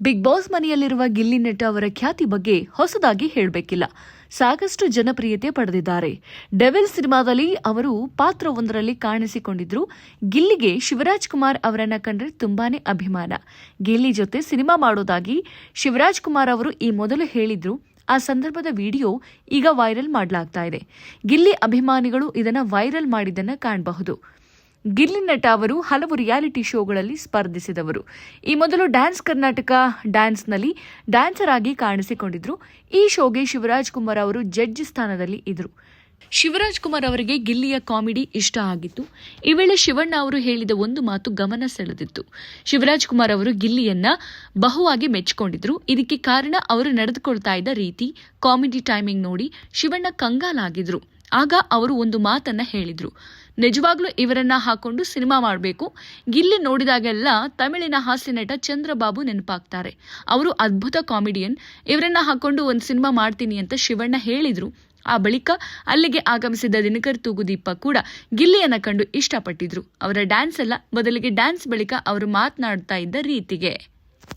Big boss ಮನೆಯಲ್ಲಿರುವ ಗಿಲ್ಲಿ ನಟ ಅವರ ಖ್ಯಾತಿ ಬಗ್ಗೆ ಹೊಸದಾಗಿ ಹೇಳಬೇಕಿಲ್ಲ. ಸಾಕಷ್ಟು ಜನಪ್ರಿಯತೆ ಪಡೆದಿದ್ದಾರೆ. ಡೆವಿಲ್ ಸಿನಿಮಾದಲ್ಲಿ ಅವರು ಪಾತ್ರವೊಂದರಲ್ಲಿ ಕಾಣಿಸಿಕೊಂಡಿದ್ರು. ಗಿಲ್ಲಿಗೆ ಶಿವರಾಜ್ ಕುಮಾರ್ ಅವರನ್ನ ಕಂಡ್ರೆ ತುಂಬಾನೇ ಅಭಿಮಾನ. ಗಿಲ್ಲಿ ಜೊತೆ ಸಿನಿಮಾ ಮಾಡೋದಾಗಿ ಶಿವರಾಜ್ ಕುಮಾರ್ ಅವರು ಈ ಮೊದಲು ಹೇಳಿದ್ರು. ಆ ಸಂದರ್ಭದ ವಿಡಿಯೋ ಈಗ ವೈರಲ್ ಮಾಡಲಾಗ್ತಾ ಇದೆ. ಗಿಲ್ಲಿ ಅಭಿಮಾನಿಗಳು ಇದನ್ನ ವೈರಲ್ ಮಾಡಿದ್ದನ್ನ ಕಾಣಬಹುದು. ಗಿಲ್ಲಿ ನಟ ಅವರು ಹಲವು ರಿಯಾಲಿಟಿ ಶೋಗಳಲ್ಲಿ ಸ್ಪರ್ಧಿಸಿದವರು. ಈ ಮೊದಲು ಡ್ಯಾನ್ಸ್ ಕರ್ನಾಟಕ ಡ್ಯಾನ್ಸ್ನಲ್ಲಿ ಡ್ಯಾನ್ಸರ್ ಆಗಿ ಕಾಣಿಸಿಕೊಂಡಿದ್ರು. ಈ ಶೋಗೆ ಶಿವರಾಜ್ ಕುಮಾರ್ ಅವರು ಜಡ್ಜ್ ಸ್ಥಾನದಲ್ಲಿ ಇದ್ರು. ಶಿವರಾಜ್ ಕುಮಾರ್ ಅವರಿಗೆ ಗಿಲ್ಲಿಯ ಕಾಮಿಡಿ ಇಷ್ಟ ಆಗಿತ್ತು. ಈ ವೇಳೆ ಶಿವಣ್ಣ ಅವರು ಹೇಳಿದ ಒಂದು ಮಾತು ಗಮನ ಸೆಳೆದಿತ್ತು. ಶಿವರಾಜ್ ಕುಮಾರ್ ಅವರು ಗಿಲ್ಲಿಯನ್ನ ಬಹುವಾಗಿ ಮೆಚ್ಚಿಕೊಂಡಿದ್ರು. ಇದಕ್ಕೆ ಕಾರಣ ಅವರು ನಡೆದುಕೊಳ್ತಾ ಇದ್ದ ರೀತಿ, ಕಾಮಿಡಿ ಟೈಮಿಂಗ್ ನೋಡಿ ಶಿವಣ್ಣ ಕಂಗಾಲಾಗಿದ್ರು. ಆಗ ಅವರು ಒಂದು ಮಾತನ್ನ ಹೇಳಿದ್ರು, ನಿಜವಾಗ್ಲೂ ಇವರನ್ನ ಹಾಕೊಂಡು ಸಿನಿಮಾ ಮಾಡಬೇಕು. ಗಿಲ್ಲಿ ನೋಡಿದಾಗೆಲ್ಲ ತಮಿಳಿನ ಹಾಸ್ಯ ನಟ ಚಂದ್ರಬಾಬು ನೆನಪಾಗ್ತಾರೆ. ಅವರು ಅದ್ಭುತ ಕಾಮಿಡಿಯನ್. ಇವರನ್ನ ಹಾಕೊಂಡು ಒಂದು ಸಿನಿಮಾ ಮಾಡ್ತೀನಿ ಅಂತ ಶಿವಣ್ಣ ಹೇಳಿದ್ರು. ಆ ಬಳಿಕ ಅಲ್ಲಿಗೆ ಆಗಮಿಸಿದ ದಿನಕರ್ ತೂಗುದೀಪ ಕೂಡ ಗಿಲ್ಲಿಯನ್ನ ಕಂಡು ಇಷ್ಟಪಟ್ಟಿದ್ರು. ಅವರ ಡ್ಯಾನ್ಸ್ ಅಲ್ಲ, ಬದಲಿಗೆ ಡ್ಯಾನ್ಸ್ ಬಳಿಕ ಅವರು ಮಾತನಾಡ್ತಾ ಇದ್ದ ರೀತಿಗೆ.